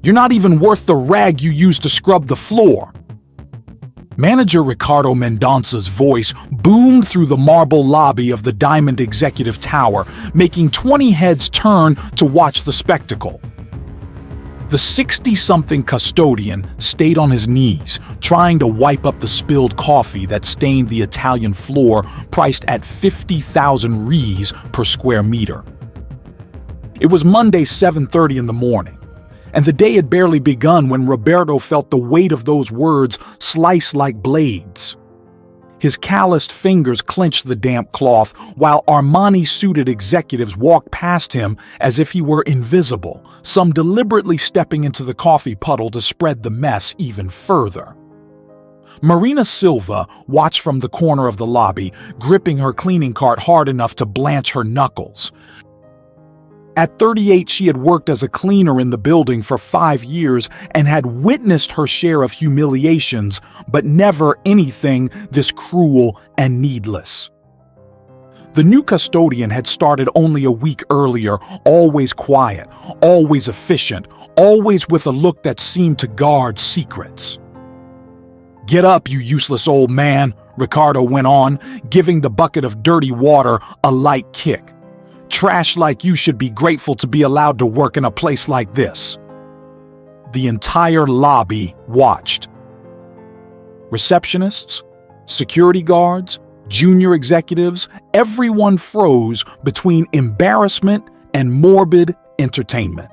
You're not even worth the rag you used to scrub the floor." Manager Ricardo Mendonca's voice boomed through the marble lobby of the Diamond Executive Tower, making 20 heads turn to watch the spectacle. The 60-something custodian stayed on his knees, trying to wipe up the spilled coffee that stained the Italian floor, priced at 50,000 rees per square meter. It was Monday, 7:30 in the morning, and the day had barely begun when Roberto felt the weight of those words slice like blades. His calloused fingers clenched the damp cloth, while Armani-suited executives walked past him as if he were invisible, some deliberately stepping into the coffee puddle to spread the mess even further. Marina Silva watched from the corner of the lobby, gripping her cleaning cart hard enough to blanch her knuckles. At 38, she had worked as a cleaner in the building for 5 years and had witnessed her share of humiliations, but never anything this cruel and needless. The new custodian had started only a week earlier, always quiet, always efficient, always with a look that seemed to guard secrets. "Get up, you useless old man," Ricardo went on, giving the bucket of dirty water a light kick. "Trash like you should be grateful to be allowed to work in a place like this." The entire lobby watched. Receptionists, security guards, junior executives, everyone froze between embarrassment and morbid entertainment.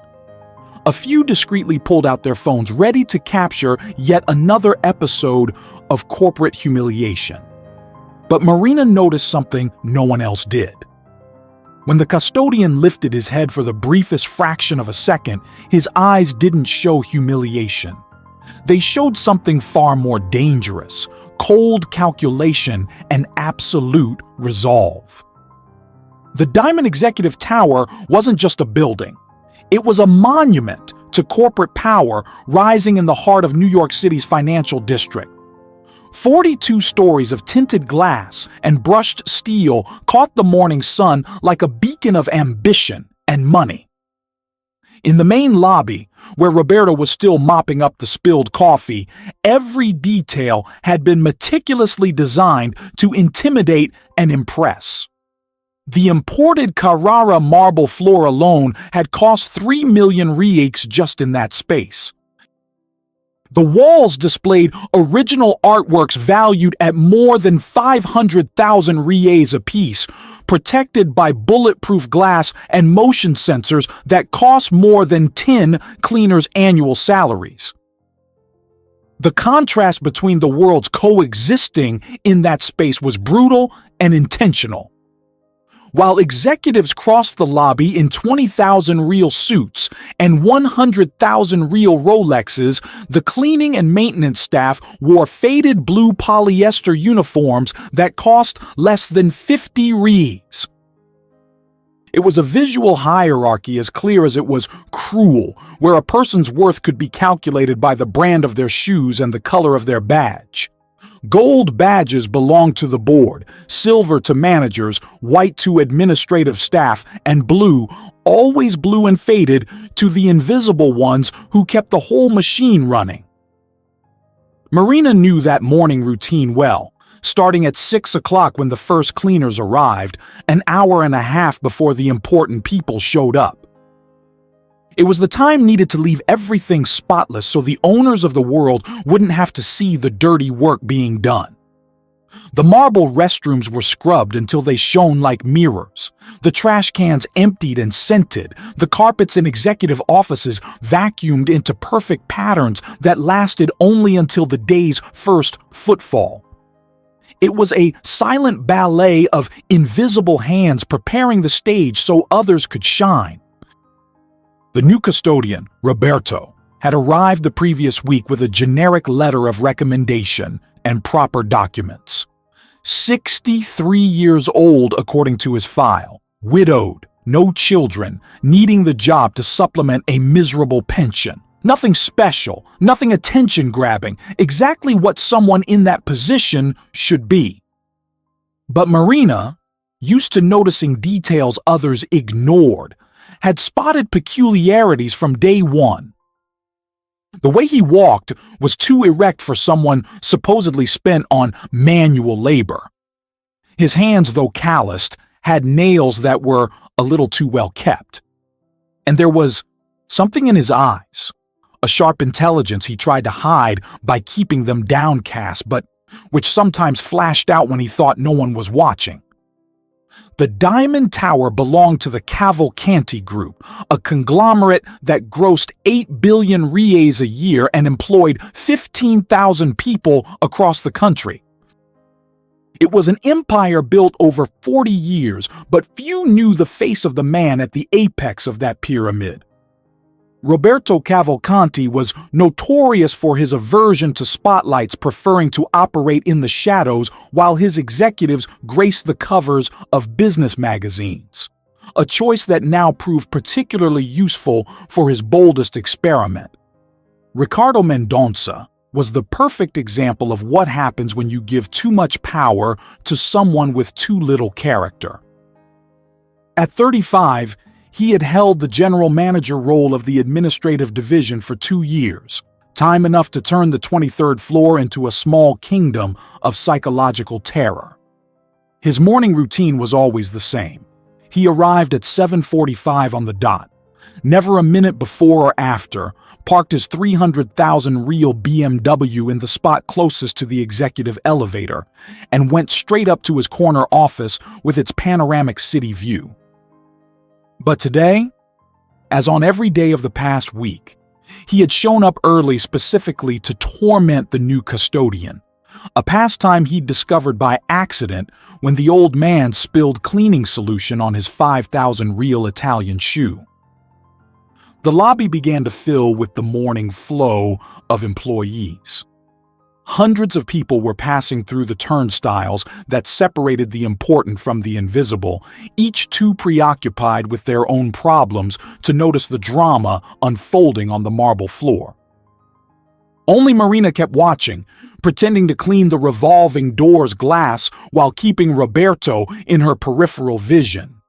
A few discreetly pulled out their phones, ready to capture yet another episode of corporate humiliation. But Marina noticed something no one else did. When the custodian lifted his head for the briefest fraction of a second, his eyes didn't show humiliation. They showed something far more dangerous: cold calculation and absolute resolve. The Diamond Executive Tower wasn't just a building. It was a monument to corporate power rising in the heart of New York City's financial district. 42 stories of tinted glass and brushed steel caught the morning sun like a beacon of ambition and money. In the main lobby, where Roberto was still mopping up the spilled coffee, every detail had been meticulously designed to intimidate and impress. The imported Carrara marble floor alone had cost 3 million reais just in that space. The walls displayed original artworks valued at more than 500,000 reais apiece, protected by bulletproof glass and motion sensors that cost more than 10 cleaners' annual salaries. The contrast between the worlds coexisting in that space was brutal and intentional. While executives crossed the lobby in 20,000 real suits and 100,000 real Rolexes, the cleaning and maintenance staff wore faded blue polyester uniforms that cost less than 50 reais. It was a visual hierarchy as clear as it was cruel, where a person's worth could be calculated by the brand of their shoes and the color of their badge. Gold badges belonged to the board, silver to managers, white to administrative staff, and blue, always blue and faded, to the invisible ones who kept the whole machine running. Marina knew that morning routine well, starting at 6 o'clock when the first cleaners arrived, an hour and a half before the important people showed up. It was the time needed to leave everything spotless so the owners of the world wouldn't have to see the dirty work being done. The marble restrooms were scrubbed until they shone like mirrors, the trash cans emptied and scented, the carpets in executive offices vacuumed into perfect patterns that lasted only until the day's first footfall. It was a silent ballet of invisible hands preparing the stage so others could shine. The new custodian, Roberto, had arrived the previous week with a generic letter of recommendation and proper documents. 63 years old according to his file, widowed, no children, needing the job to supplement a miserable pension. Nothing special, nothing attention-grabbing, exactly what someone in that position should be. But Marina, used to noticing details others ignored, had spotted peculiarities from day one. The way he walked was too erect for someone supposedly spent on manual labor. His hands, though calloused, had nails that were a little too well kept. And there was something in his eyes, a sharp intelligence he tried to hide by keeping them downcast, but which sometimes flashed out when he thought no one was watching. The Diamond Tower belonged to the Cavalcanti Group, a conglomerate that grossed 8 billion reais a year and employed 15,000 people across the country. It was an empire built over 40 years, but few knew the face of the man at the apex of that pyramid. Roberto Cavalcanti was notorious for his aversion to spotlights, preferring to operate in the shadows while his executives graced the covers of business magazines, a choice that now proved particularly useful for his boldest experiment. Ricardo Mendonça was the perfect example of what happens when you give too much power to someone with too little character. At 35, he had held the general manager role of the administrative division for 2 years, time enough to turn the 23rd floor into a small kingdom of psychological terror. His morning routine was always the same. He arrived at 7:45 on the dot, never a minute before or after, parked his 300,000 real BMW in the spot closest to the executive elevator, and went straight up to his corner office with its panoramic city view. But today, as on every day of the past week, he had shown up early specifically to torment the new custodian, a pastime he'd discovered by accident when the old man spilled cleaning solution on his 5,000 real Italian shoe. The lobby began to fill with the morning flow of employees. Hundreds of people were passing through the turnstiles that separated the important from the invisible, each too preoccupied with their own problems to notice the drama unfolding on the marble floor. Only Marina kept watching, pretending to clean the revolving door's glass while keeping Roberto in her peripheral vision.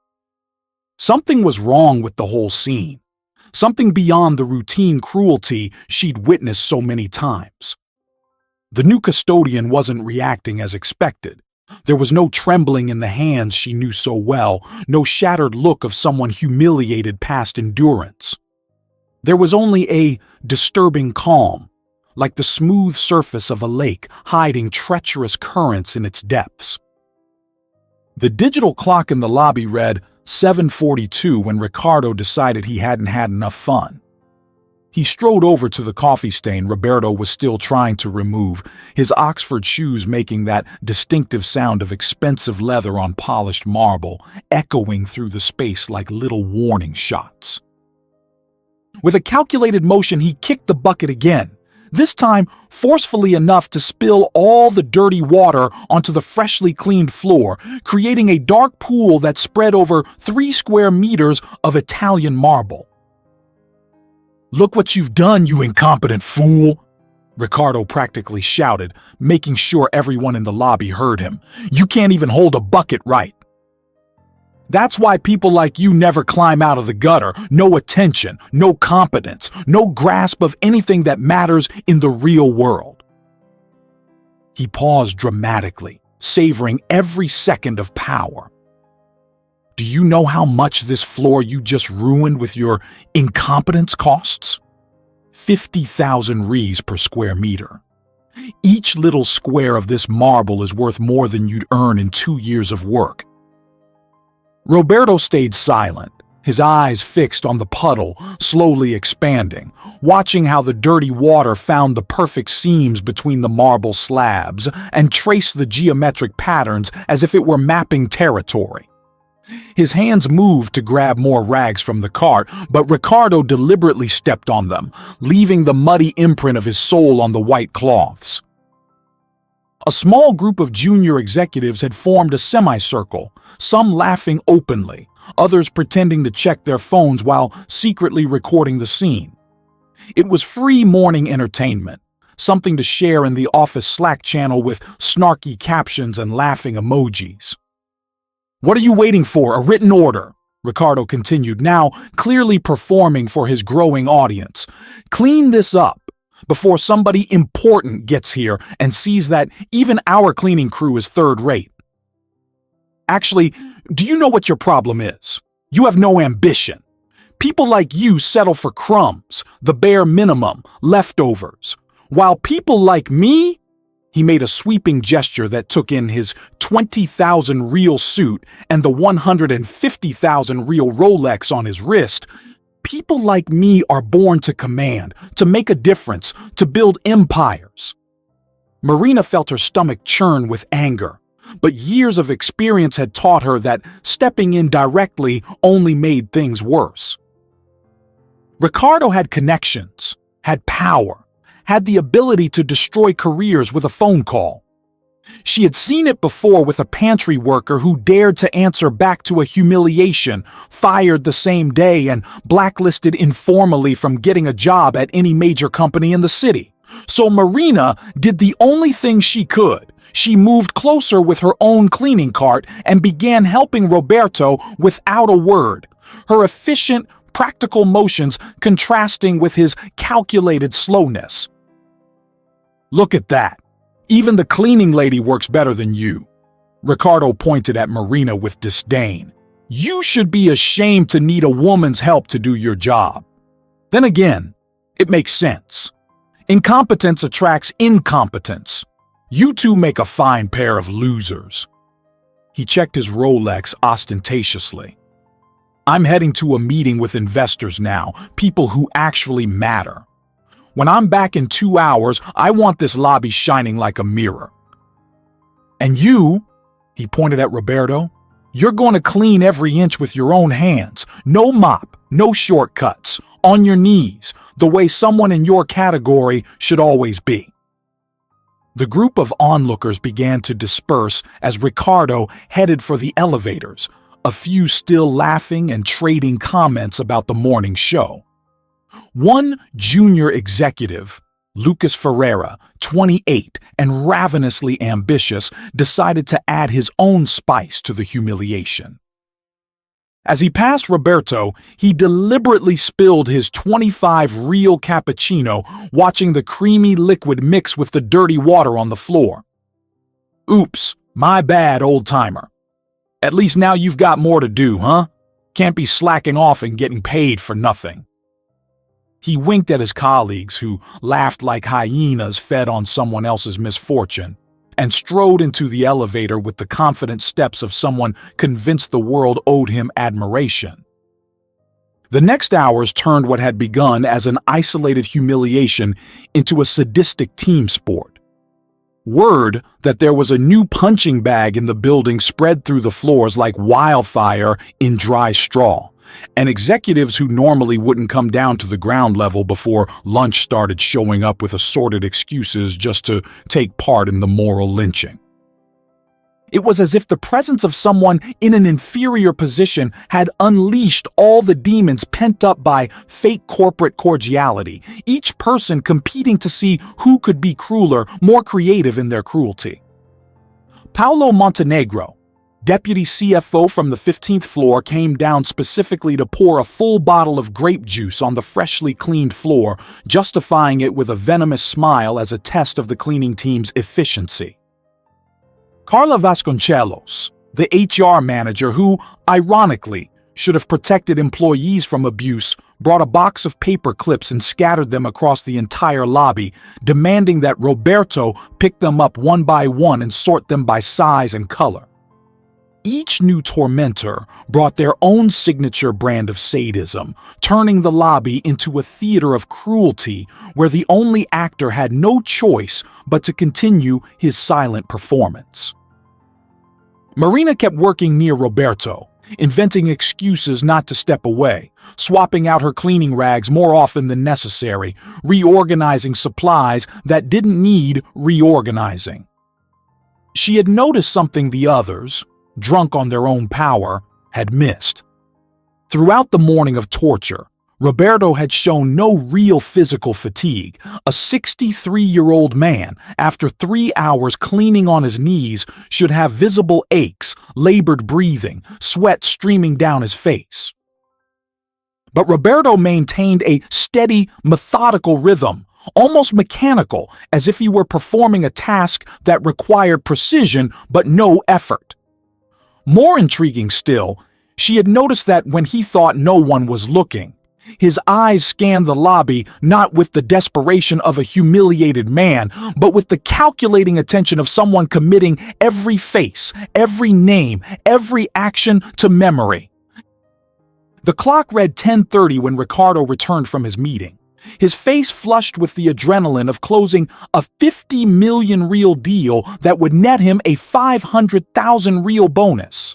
Something was wrong with the whole scene, something beyond the routine cruelty she'd witnessed so many times. The new custodian wasn't reacting as expected. There was no trembling in the hands she knew so well, no shattered look of someone humiliated past endurance. There was only a disturbing calm, like the smooth surface of a lake hiding treacherous currents in its depths. The digital clock in the lobby read 7:42 when Ricardo decided he hadn't had enough fun. He strode over to the coffee stain Roberto was still trying to remove, his Oxford shoes making that distinctive sound of expensive leather on polished marble, echoing through the space like little warning shots. With a calculated motion, he kicked the bucket again, this time forcefully enough to spill all the dirty water onto the freshly cleaned floor, creating a dark pool that spread over 3 square meters of Italian marble. "Look what you've done, you incompetent fool!" Ricardo practically shouted, making sure everyone in the lobby heard him. "You can't even hold a bucket right. That's why people like you never climb out of the gutter. No attention, no competence, no grasp of anything that matters in the real world." He paused dramatically, savoring every second of power. "Do you know how much this floor you just ruined with your incompetence costs? 50,000 reais per square meter. Each little square of this marble is worth more than you'd earn in 2 years of work." Roberto stayed silent, his eyes fixed on the puddle, slowly expanding, watching how the dirty water found the perfect seams between the marble slabs and traced the geometric patterns as if it were mapping territory. His hands moved to grab more rags from the cart, but Ricardo deliberately stepped on them, leaving the muddy imprint of his soul on the white cloths. A small group of junior executives had formed a semicircle, some laughing openly, others pretending to check their phones while secretly recording the scene. It was free morning entertainment, something to share in the office Slack channel with snarky captions and laughing emojis. "What are you waiting for? A written order," Ricardo continued, now clearly performing for his growing audience. "Clean this up. before somebody important gets here and sees that even our cleaning crew is third-rate. Actually, do you know what your problem is? You have no ambition. People like you settle for crumbs, the bare minimum, leftovers. While people like me, he made a sweeping gesture that took in his 20,000 real suit and the 150,000 real Rolex on his wrist. People like me are born to command, to make a difference, to build empires. Marina felt her stomach churn with anger, but years of experience had taught her that stepping in directly only made things worse. Ricardo had connections, had power, had the ability to destroy careers with a phone call. She had seen it before with a pantry worker who dared to answer back to a humiliation, fired the same day, and blacklisted informally from getting a job at any major company in the city. So Marina did the only thing she could. She moved closer with her own cleaning cart and began helping Roberto without a word, her efficient, practical motions contrasting with his calculated slowness. "Look at that. Even the cleaning lady works better than you." Ricardo pointed at Marina with disdain. "You should be ashamed to need a woman's help to do your job." Then again, it makes sense. Incompetence attracts incompetence. You two make a fine pair of losers. He checked his Rolex ostentatiously. "I'm heading to a meeting with investors now, people who actually matter. When I'm back in 2 hours, I want this lobby shining like a mirror. And you," he pointed at Roberto, "you're going to clean every inch with your own hands. No mop, no shortcuts, on your knees, the way someone in your category should always be." The group of onlookers began to disperse as Ricardo headed for the elevators, a few still laughing and trading comments about the morning show. One junior executive, Lucas Ferreira, 28 and ravenously ambitious, decided to add his own spice to the humiliation. As he passed Roberto, he deliberately spilled his 25 real cappuccino, watching the creamy liquid mix with the dirty water on the floor. "Oops, my bad, old-timer. At least now you've got more to do, huh? Can't be slacking off and getting paid for nothing." He winked at his colleagues, who laughed like hyenas fed on someone else's misfortune, and strode into the elevator with the confident steps of someone convinced the world owed him admiration. The next hours turned what had begun as an isolated humiliation into a sadistic team sport. Word that there was a new punching bag in the building spread through the floors like wildfire in dry straw, and executives who normally wouldn't come down to the ground level before lunch started showing up with assorted excuses just to take part in the moral lynching. It was as if the presence of someone in an inferior position had unleashed all the demons pent up by fake corporate cordiality, each person competing to see who could be crueler, more creative in their cruelty. Paolo Montenegro, deputy CFO from the 15th floor, came down specifically to pour a full bottle of grape juice on the freshly cleaned floor, justifying it with a venomous smile as a test of the cleaning team's efficiency. Carla Vasconcelos, the HR manager who, ironically, should have protected employees from abuse, brought a box of paper clips and scattered them across the entire lobby, demanding that Roberto pick them up one by one and sort them by size and color. Each new tormentor brought their own signature brand of sadism, turning the lobby into a theater of cruelty where the only actor had no choice but to continue his silent performance. Marina kept working near Roberto, inventing excuses not to step away, swapping out her cleaning rags more often than necessary, reorganizing supplies that didn't need reorganizing. She had noticed something the others, drunk on their own power, had missed. Throughout the morning of torture, Roberto had shown no real physical fatigue. A 63-year-old man, after 3 hours cleaning on his knees, should have visible aches, labored breathing, sweat streaming down his face. But Roberto maintained a steady, methodical rhythm, almost mechanical, as if he were performing a task that required precision but no effort. More intriguing still, she had noticed that when he thought no one was looking, his eyes scanned the lobby not with the desperation of a humiliated man, but with the calculating attention of someone committing every face, every name, every action to memory. The clock read 10:30 when Ricardo returned from his meeting, his face flushed with the adrenaline of closing a 50 million real deal that would net him a 500,000 real bonus.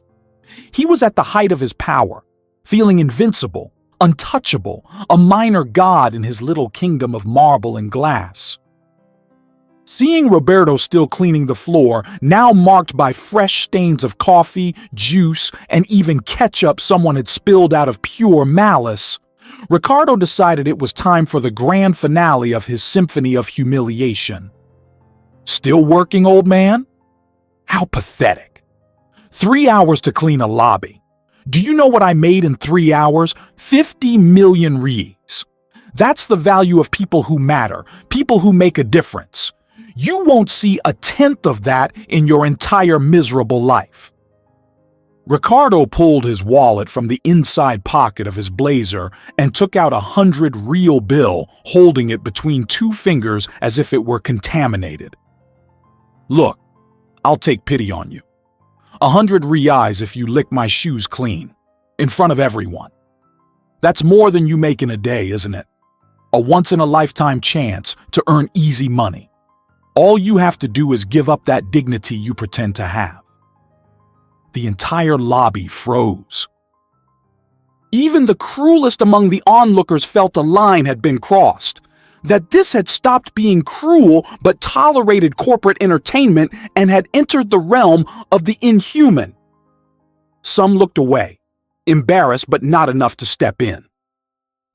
He was at the height of his power, feeling invincible, untouchable, a minor god in his little kingdom of marble and glass. Seeing Roberto still cleaning the floor, now marked by fresh stains of coffee, juice, and even ketchup someone had spilled out of pure malice, Ricardo decided it was time for the grand finale of his symphony of humiliation. Still working, old man? How pathetic. 3 hours to clean a lobby. Do you know what I made in 3 hours? 50 million reais. That's the value of people who matter, people who make a difference. You won't see a tenth of that in your entire miserable life. Ricardo pulled his wallet from the inside pocket of his blazer and took out 100 real bill, holding it between two fingers as if it were contaminated. Look, I'll take pity on you. 100 reais if you lick my shoes clean, in front of everyone. That's more than you make in a day, isn't it? A once-in-a-lifetime chance to earn easy money. All you have to do is give up that dignity you pretend to have. The entire lobby froze. Even the cruelest among the onlookers felt a line had been crossed, that this had stopped being cruel but tolerated corporate entertainment and had entered the realm of the inhuman. Some looked away, embarrassed but not enough to step in.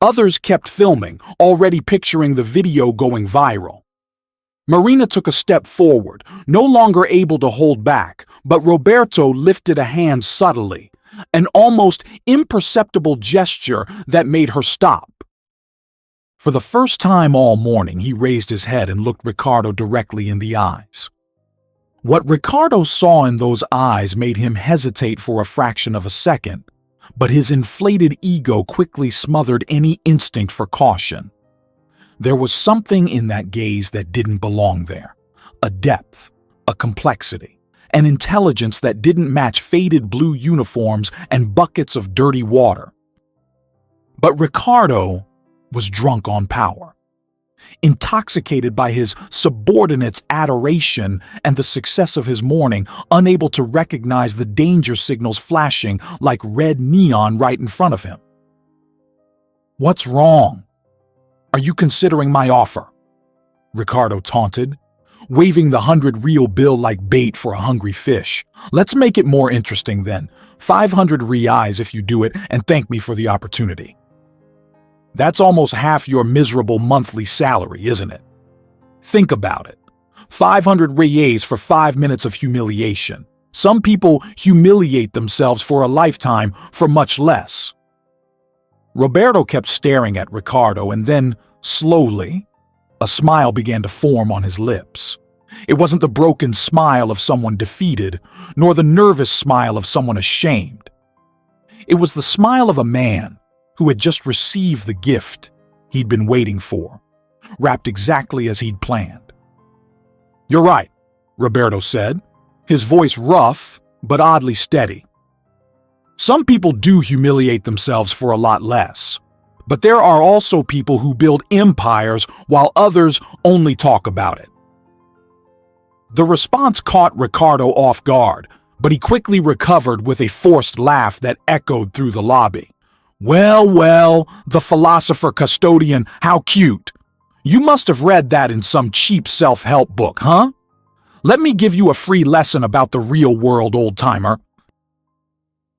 Others kept filming, already picturing the video going viral. Marina took a step forward, no longer able to hold back, but Roberto lifted a hand subtly, an almost imperceptible gesture that made her stop. For the first time all morning, he raised his head and looked Ricardo directly in the eyes. What Ricardo saw in those eyes made him hesitate for a fraction of a second, but his inflated ego quickly smothered any instinct for caution. There was something in that gaze that didn't belong there, a depth, a complexity, an intelligence that didn't match faded blue uniforms and buckets of dirty water. But Ricardo was drunk on power, intoxicated by his subordinates' adoration and the success of his morning, unable to recognize the danger signals flashing like red neon right in front of him. "What's wrong? Are you considering my offer?" Ricardo taunted, waving the 100 real bill like bait for a hungry fish. "Let's make it more interesting then. 500 reais if you do it, and thank me for the opportunity." That's almost half your miserable monthly salary, isn't it? Think about it. 500 reais for 5 minutes of humiliation. Some people humiliate themselves for a lifetime for much less. Roberto kept staring at Ricardo, and then, slowly, a smile began to form on his lips. It wasn't the broken smile of someone defeated, nor the nervous smile of someone ashamed. It was the smile of a man who had just received the gift he'd been waiting for, wrapped exactly as he'd planned. "You're right," Roberto said, his voice rough but oddly steady. "Some people do humiliate themselves for a lot less, but there are also people who build empires while others only talk about it." The response caught Ricardo off guard, but he quickly recovered with a forced laugh that echoed through the lobby. Well, the philosopher custodian, how cute. You must have read that in some cheap self-help book, huh? Let me give you a free lesson about the real world, old-timer.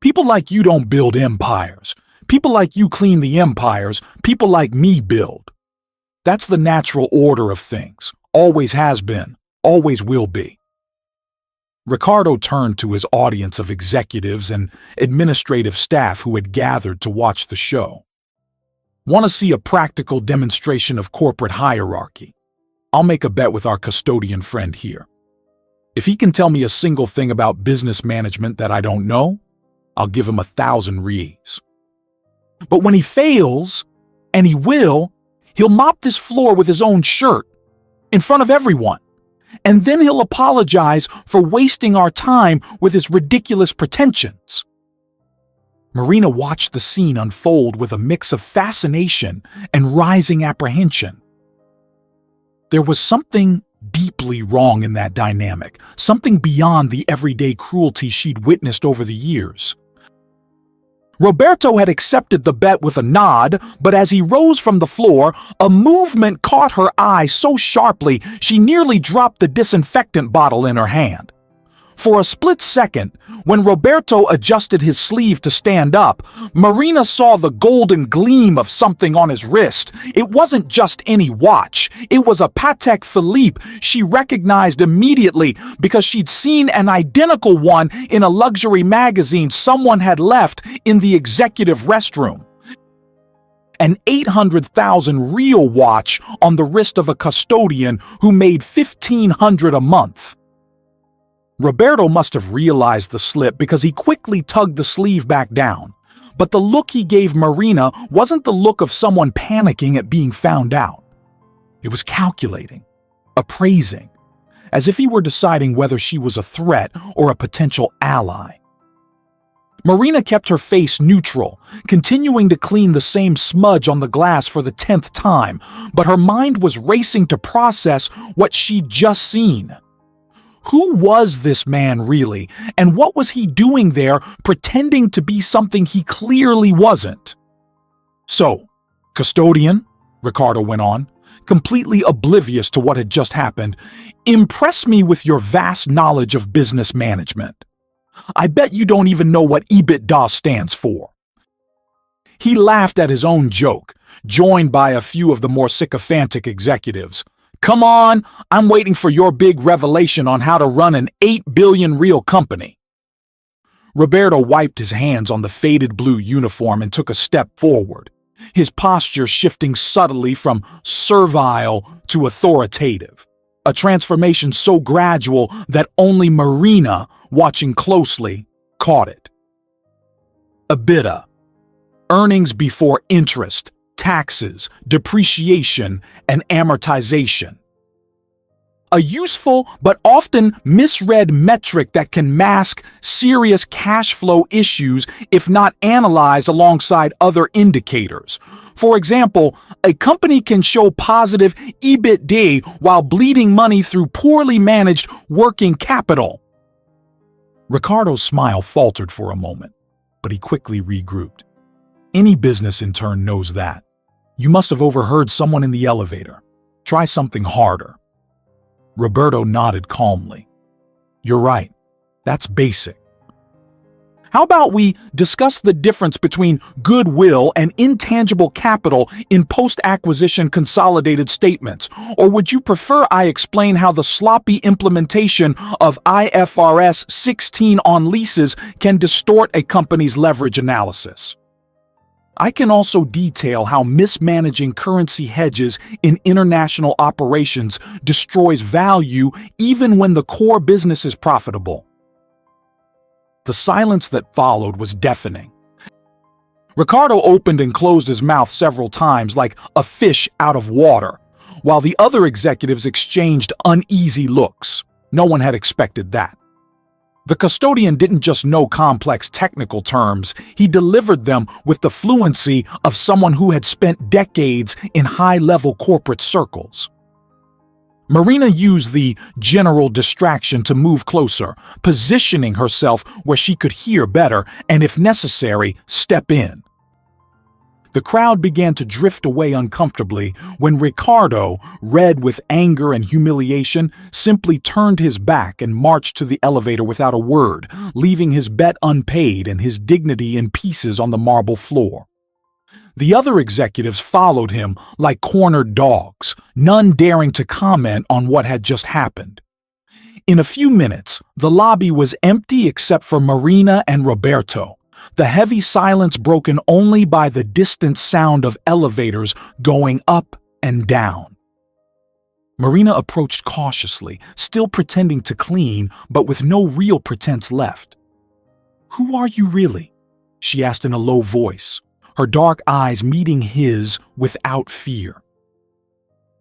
People like you don't build empires. People like you clean the empires. People like me build. That's the natural order of things. Always has been. Always will be. Ricardo turned to his audience of executives and administrative staff who had gathered to watch the show. Want to see a practical demonstration of corporate hierarchy? I'll make a bet with our custodian friend here. If he can tell me a single thing about business management that I don't know, I'll give him 1,000 rees. But when he fails, and he will, he'll mop this floor with his own shirt, in front of everyone. And then he'll apologize for wasting our time with his ridiculous pretensions. Marina watched the scene unfold with a mix of fascination and rising apprehension. There was something deeply wrong in that dynamic, something beyond the everyday cruelty she'd witnessed over the years. Roberto had accepted the bet with a nod, but as he rose from the floor, a movement caught her eye so sharply she nearly dropped the disinfectant bottle in her hand. For a split second, when Roberto adjusted his sleeve to stand up, Marina saw the golden gleam of something on his wrist. It wasn't just any watch. It was a Patek Philippe she recognized immediately because she'd seen an identical one in a luxury magazine someone had left in the executive restroom. An 800,000 real watch on the wrist of a custodian who made $1,500 a month. Roberto must have realized the slip because he quickly tugged the sleeve back down. But the look he gave Marina wasn't the look of someone panicking at being found out. It was calculating, appraising, as if he were deciding whether she was a threat or a potential ally. Marina kept her face neutral, continuing to clean the same smudge on the glass for the 10th time, but her mind was racing to process what she'd just seen. Who was this man really, and what was he doing there pretending to be something he clearly wasn't? So, custodian, Ricardo went on, completely oblivious to what had just happened, impress me with your vast knowledge of business management. I bet you don't even know what EBITDA stands for. He laughed at his own joke, joined by a few of the more sycophantic executives. Come on, I'm waiting for your big revelation on how to run an 8 billion real company. Roberto wiped his hands on the faded blue uniform and took a step forward, his posture shifting subtly from servile to authoritative, a transformation so gradual that only Marina, watching closely, caught it. EBITDA, earnings before interest, taxes, depreciation, and amortization. A useful but often misread metric that can mask serious cash flow issues if not analyzed alongside other indicators. For example, a company can show positive EBITDA while bleeding money through poorly managed working capital. Ricardo's smile faltered for a moment, but he quickly regrouped. Any business intern knows that. You must have overheard someone in the elevator. Try something harder. Roberto nodded calmly. You're right. That's basic. How about we discuss the difference between goodwill and intangible capital in post-acquisition consolidated statements? Or would you prefer I explain how the sloppy implementation of IFRS 16 on leases can distort a company's leverage analysis? I can also detail how mismanaging currency hedges in international operations destroys value even when the core business is profitable. The silence that followed was deafening. Ricardo opened and closed his mouth several times like a fish out of water, while the other executives exchanged uneasy looks. No one had expected that. The custodian didn't just know complex technical terms, he delivered them with the fluency of someone who had spent decades in high-level corporate circles. Marina used the general distraction to move closer, positioning herself where she could hear better and, if necessary, step in. The crowd began to drift away uncomfortably when Ricardo, red with anger and humiliation, simply turned his back and marched to the elevator without a word, leaving his bet unpaid and his dignity in pieces on the marble floor. The other executives followed him like cornered dogs, none daring to comment on what had just happened. In a few minutes, the lobby was empty except for Marina and Roberto, the heavy silence broken only by the distant sound of elevators going up and down. Marina approached cautiously, still pretending to clean, but with no real pretense left. "Who are you really?" she asked in a low voice, her dark eyes meeting his without fear.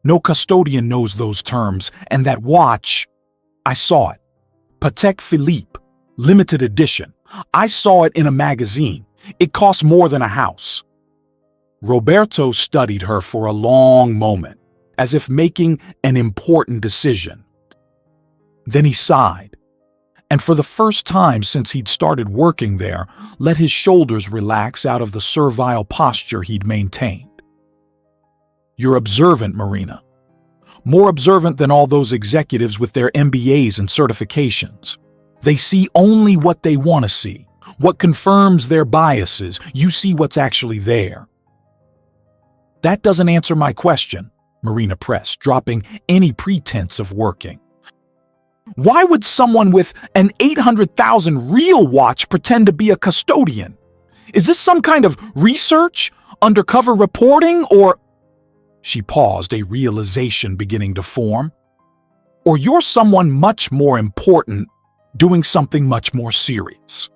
No custodian knows those terms, and that watch, I saw it. Patek Philippe, limited edition. I saw it in a magazine. It cost more than a house. Roberto studied her for a long moment, as if making an important decision. Then he sighed, and for the first time since he'd started working there, let his shoulders relax out of the servile posture he'd maintained. "You're observant, Marina. More observant than all those executives with their MBAs and certifications. They see only what they want to see, what confirms their biases. You see what's actually there." "That doesn't answer my question," Marina pressed, dropping any pretense of working. "Why would someone with an 800,000 real watch pretend to be a custodian? Is this some kind of research, undercover reporting, or—" She paused, a realization beginning to form. "Or you're someone much more important, doing something much more serious."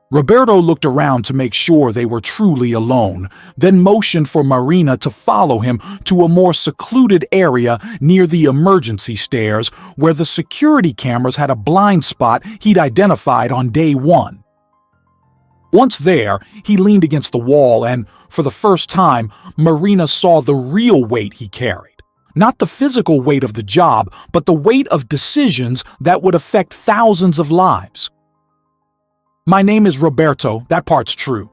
Roberto looked around to make sure they were truly alone, then motioned for Marina to follow him to a more secluded area near the emergency stairs where the security cameras had a blind spot he'd identified on day one. Once there, he leaned against the wall and, for the first time, Marina saw the real weight he carried. Not the physical weight of the job, but the weight of decisions that would affect thousands of lives. "My name is Roberto, that part's true.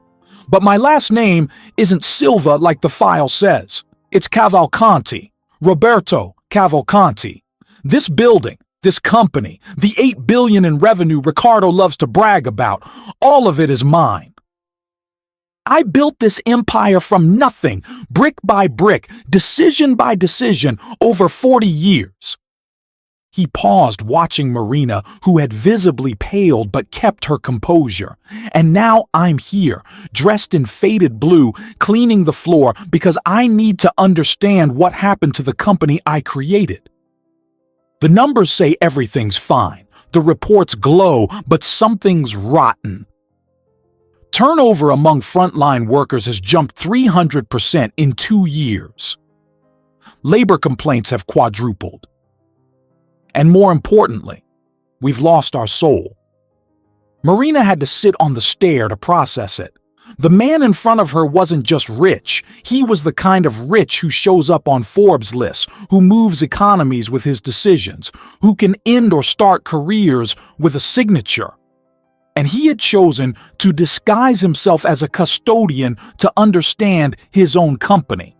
But my last name isn't Silva like the file says. It's Cavalcanti. Roberto Cavalcanti. This building, this company, the $8 billion in revenue Ricardo loves to brag about, all of it is mine. I built this empire from nothing, brick by brick, decision by decision, over 40 years. He paused, watching Marina, who had visibly paled but kept her composure. And now I'm here, dressed in faded blue, cleaning the floor because I need to understand what happened to the company I created. The numbers say everything's fine. The reports glow, but something's rotten. Turnover among frontline workers has jumped 300% in 2 years. Labor complaints have quadrupled. And more importantly, we've lost our soul. Marina had to sit on the stair to process it. The man in front of her wasn't just rich. He was the kind of rich who shows up on Forbes lists, who moves economies with his decisions, who can end or start careers with a signature. And he had chosen to disguise himself as a custodian to understand his own company.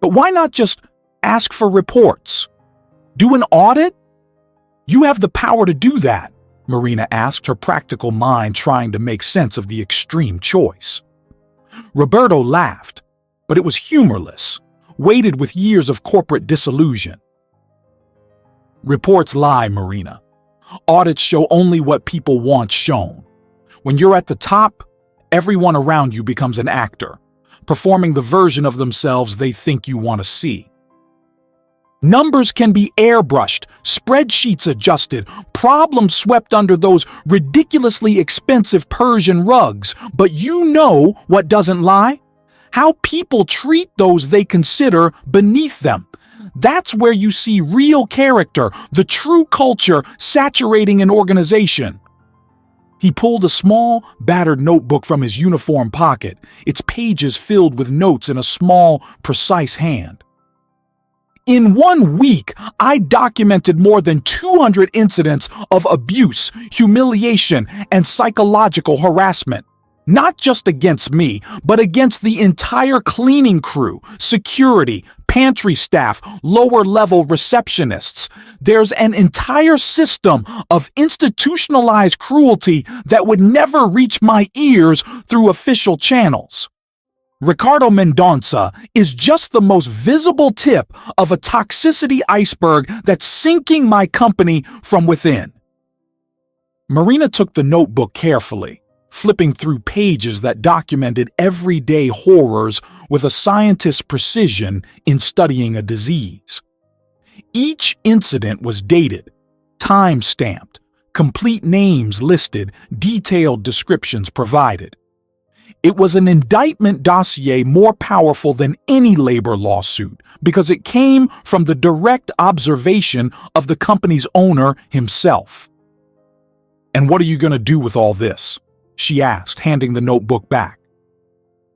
But why not just ask for reports? Do an audit? You have the power to do that, Marina asked, her practical mind trying to make sense of the extreme choice. Roberto laughed, but it was humorless, weighted with years of corporate disillusion. Reports lie, Marina. Audits show only what people want shown. When you're at the top, everyone around you becomes an actor, performing the version of themselves they think you want to see. Numbers can be airbrushed, spreadsheets adjusted, problems swept under those ridiculously expensive Persian rugs, but you know what doesn't lie? How people treat those they consider beneath them. That's where you see real character, the true culture saturating an organization. He pulled a small, battered notebook from his uniform pocket, its pages filled with notes in a small, precise hand. In 1 week, I documented more than 200 incidents of abuse, humiliation, and psychological harassment. Not just against me, but against the entire cleaning crew, security, pantry staff, lower-level receptionists. There's an entire system of institutionalized cruelty that would never reach my ears through official channels. Ricardo Mendonça is just the most visible tip of a toxicity iceberg that's sinking my company from within. Marina took the notebook carefully, flipping through pages that documented everyday horrors with a scientist's precision in studying a disease. Each incident was dated, time-stamped, complete names listed, detailed descriptions provided. It was an indictment dossier more powerful than any labor lawsuit because it came from the direct observation of the company's owner himself. "And what are you going to do with all this?" she asked, handing the notebook back.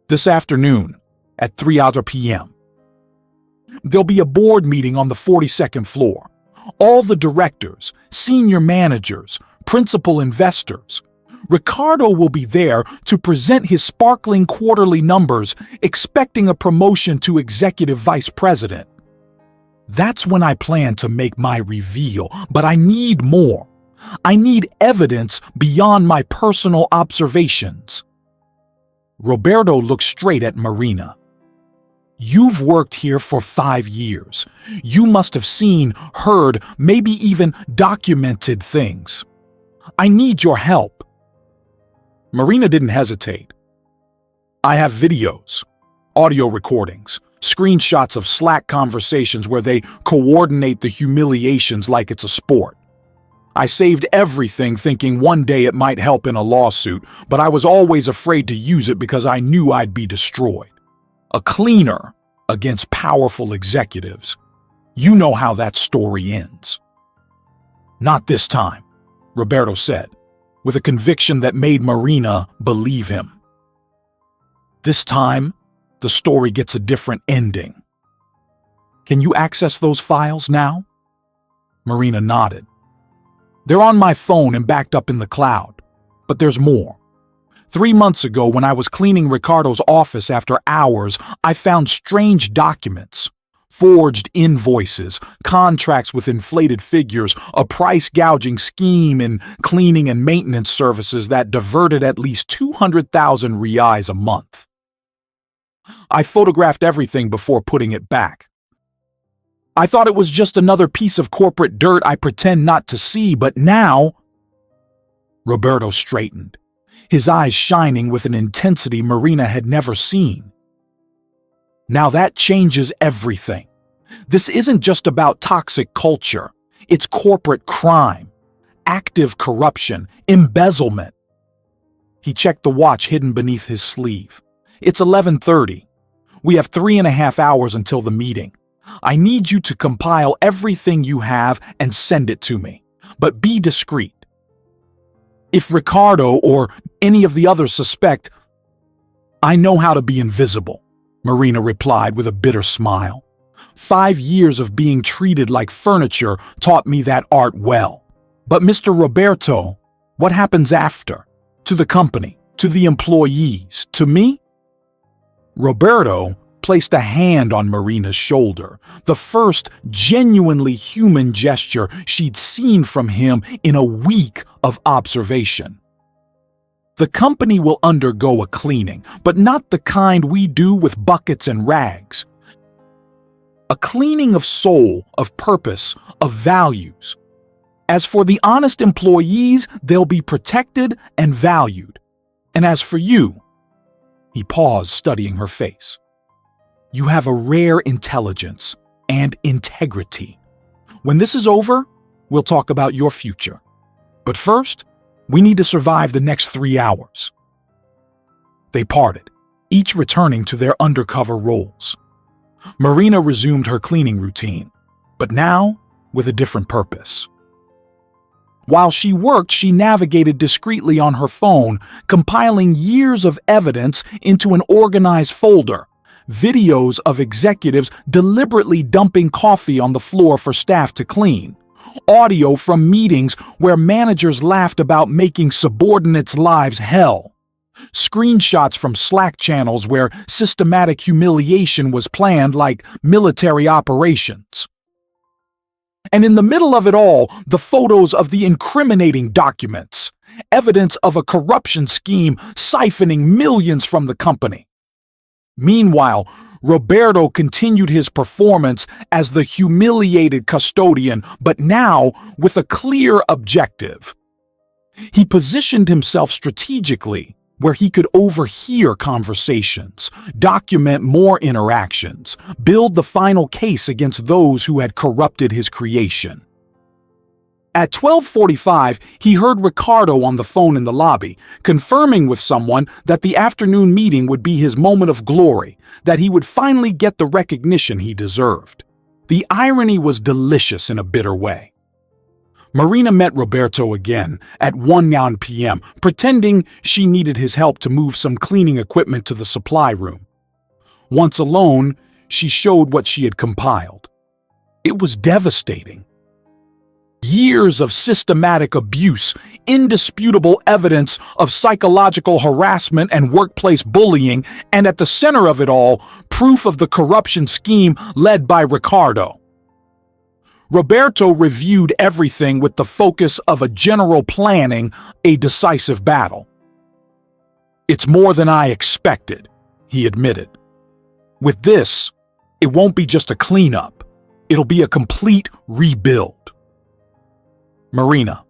"This afternoon, at 3 p.m. There'll be a board meeting on the 42nd floor. All the directors, senior managers, principal investors. Ricardo will be there to present his sparkling quarterly numbers, expecting a promotion to executive vice president. That's when I plan to make my reveal, but I need more. I need evidence beyond my personal observations." Roberto looked straight at Marina. "You've worked here for 5 years. You must have seen, heard, maybe even documented things. I need your help." Marina didn't hesitate. "I have videos, audio recordings, screenshots of Slack conversations where they coordinate the humiliations like it's a sport. I saved everything thinking one day it might help in a lawsuit, but I was always afraid to use it because I knew I'd be destroyed. A cleaner against powerful executives. You know how that story ends." "Not this time," Roberto said, with a conviction that made Marina believe him. "This time, the story gets a different ending. Can you access those files now?" Marina nodded. "They're on my phone and backed up in the cloud. But there's more. 3 months ago, when I was cleaning Ricardo's office after hours, I found strange documents. Forged invoices, contracts with inflated figures, a price-gouging scheme in cleaning and maintenance services that diverted at least 200,000 reais a month. I photographed everything before putting it back. I thought it was just another piece of corporate dirt I pretend not to see, but now—" Roberto straightened, his eyes shining with an intensity Marina had never seen. "Now that changes everything. This isn't just about toxic culture. It's corporate crime, active corruption, embezzlement." He checked the watch hidden beneath his sleeve. "It's 11:30. We have 3.5 hours until the meeting. I need you to compile everything you have and send it to me, but be discreet. If Ricardo or any of the others suspect—" "I know how to be invisible," Marina replied with a bitter smile. 5 years of being treated like furniture taught me that art well. But Mr. Roberto, what happens after? To the company, to the employees, to me?" Roberto placed a hand on Marina's shoulder, the first genuinely human gesture she'd seen from him in a week of observation. "The company will undergo a cleaning, but not the kind we do with buckets and rags. A cleaning of soul, of purpose, of values. As for the honest employees, they'll be protected and valued. And as for you," he paused, studying her face, "you have a rare intelligence and integrity. When this is over, we'll talk about your future. But first, we need to survive the next 3 hours." They parted, each returning to their undercover roles. Marina resumed her cleaning routine, but now with a different purpose. While she worked, she navigated discreetly on her phone, compiling years of evidence into an organized folder. Videos of executives deliberately dumping coffee on the floor for staff to clean. Audio from meetings where managers laughed about making subordinates' lives hell. Screenshots from Slack channels where systematic humiliation was planned like military operations. And in the middle of it all, the photos of the incriminating documents, evidence of a corruption scheme siphoning millions from the company. Meanwhile, Roberto continued his performance as the humiliated custodian, but now with a clear objective. He positioned himself strategically where he could overhear conversations, document more interactions, build the final case against those who had corrupted his creation. At 12:45, he heard Ricardo on the phone in the lobby, confirming with someone that the afternoon meeting would be his moment of glory, that he would finally get the recognition he deserved. The irony was delicious in a bitter way. Marina met Roberto again at 1 p.m., pretending she needed his help to move some cleaning equipment to the supply room. Once alone, she showed what she had compiled. It was devastating. Years of systematic abuse, indisputable evidence of psychological harassment and workplace bullying, and at the center of it all, proof of the corruption scheme led by Ricardo. Roberto reviewed everything with the focus of a general planning a decisive battle. "It's more than I expected," he admitted. "With this, it won't be just a cleanup. It'll be a complete rebuild. Marina,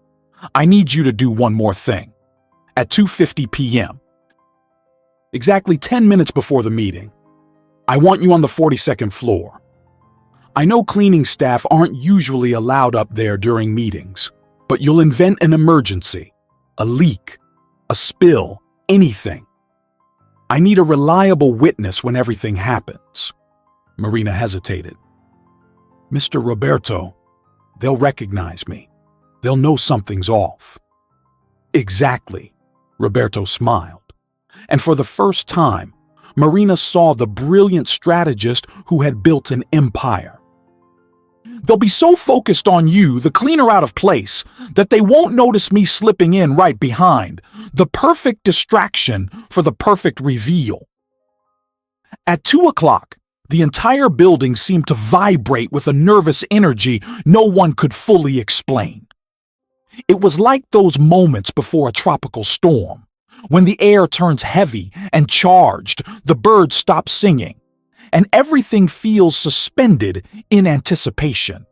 I need you to do one more thing. At 2:50 p.m., exactly 10 minutes before the meeting, I want you on the 42nd floor. I know cleaning staff aren't usually allowed up there during meetings, but you'll invent an emergency, a leak, a spill, anything. I need a reliable witness when everything happens." Marina hesitated. "Mr. Roberto, they'll recognize me. They'll know something's off." "Exactly," Roberto smiled. And for the first time, Marina saw the brilliant strategist who had built an empire. "They'll be so focused on you, the cleaner out of place, that they won't notice me slipping in right behind. The perfect distraction for the perfect reveal." At 2 o'clock, the entire building seemed to vibrate with a nervous energy no one could fully explain. It was like those moments before a tropical storm, when the air turns heavy and charged, the birds stop singing, and everything feels suspended in anticipation.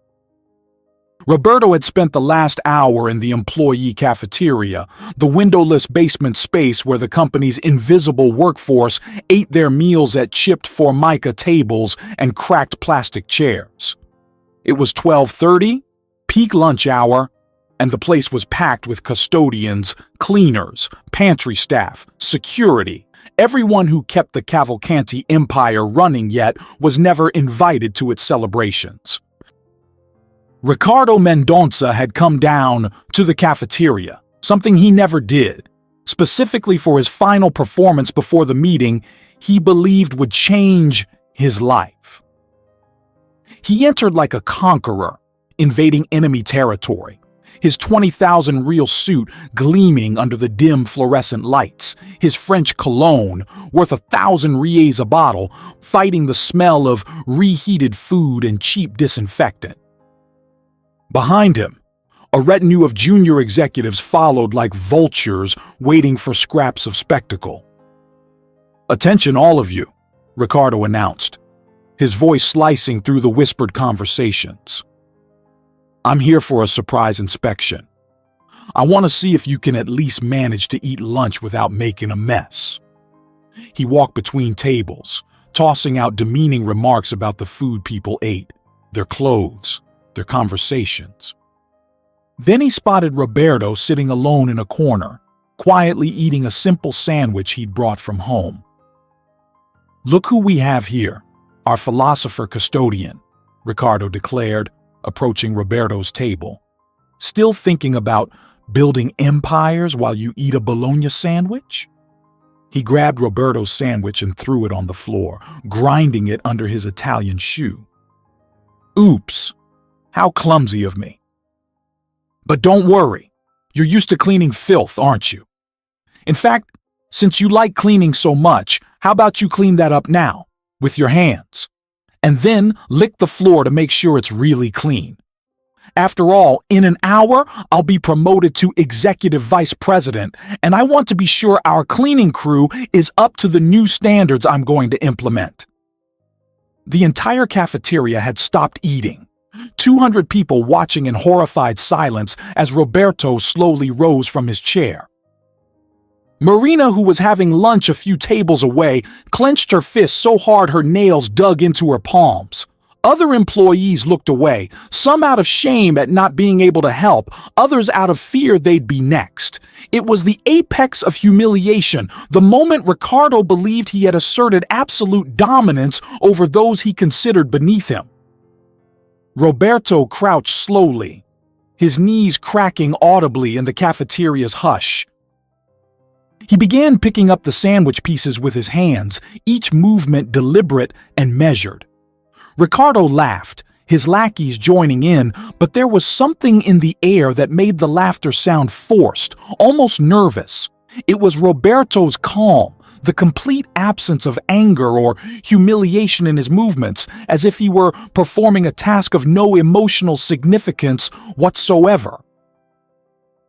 Roberto had spent the last hour in the employee cafeteria, the windowless basement space where the company's invisible workforce ate their meals at chipped formica tables and cracked plastic chairs. It was 12:30, peak lunch hour, and the place was packed with custodians, cleaners, pantry staff, security. Everyone who kept the Cavalcanti empire running yet was never invited to its celebrations. Ricardo Mendonça had come down to the cafeteria, something he never did, specifically for his final performance before the meeting he believed would change his life. He entered like a conqueror, invading enemy territory, his 20,000 real suit gleaming under the dim fluorescent lights, his French cologne, worth 1,000 rials a bottle, fighting the smell of reheated food and cheap disinfectant. Behind him, a retinue of junior executives followed like vultures waiting for scraps of spectacle. "Attention all of you," Ricardo announced, his voice slicing through the whispered conversations. "I'm here for a surprise inspection. I want to see if you can at least manage to eat lunch without making a mess." He walked between tables, tossing out demeaning remarks about the food people ate, their clothes, their conversations. Then he spotted Roberto sitting alone in a corner, quietly eating a simple sandwich he'd brought from home. "Look who we have here, our philosopher custodian," Ricardo declared, approaching Roberto's table. "Still thinking about building empires while you eat a bologna sandwich?" He grabbed Roberto's sandwich and threw it on the floor, grinding it under his Italian shoe. "Oops, how clumsy of me. But don't worry, you're used to cleaning filth, aren't you? In fact, since you like cleaning so much, how about you clean that up now, with your hands? And then lick the floor to make sure it's really clean. After all, in an hour, I'll be promoted to executive vice president, and I want to be sure our cleaning crew is up to the new standards I'm going to implement." The entire cafeteria had stopped eating, 200 people watching in horrified silence as Roberto slowly rose from his chair. Marina, who was having lunch a few tables away, clenched her fists so hard her nails dug into her palms. Other employees looked away, some out of shame at not being able to help, others out of fear they'd be next. It was the apex of humiliation, the moment Ricardo believed he had asserted absolute dominance over those he considered beneath him. Roberto crouched slowly, his knees cracking audibly in the cafeteria's hush. He began picking up the sandwich pieces with his hands, each movement deliberate and measured. Ricardo laughed, his lackeys joining in, but there was something in the air that made the laughter sound forced, almost nervous. It was Roberto's calm, the complete absence of anger or humiliation in his movements, as if he were performing a task of no emotional significance whatsoever.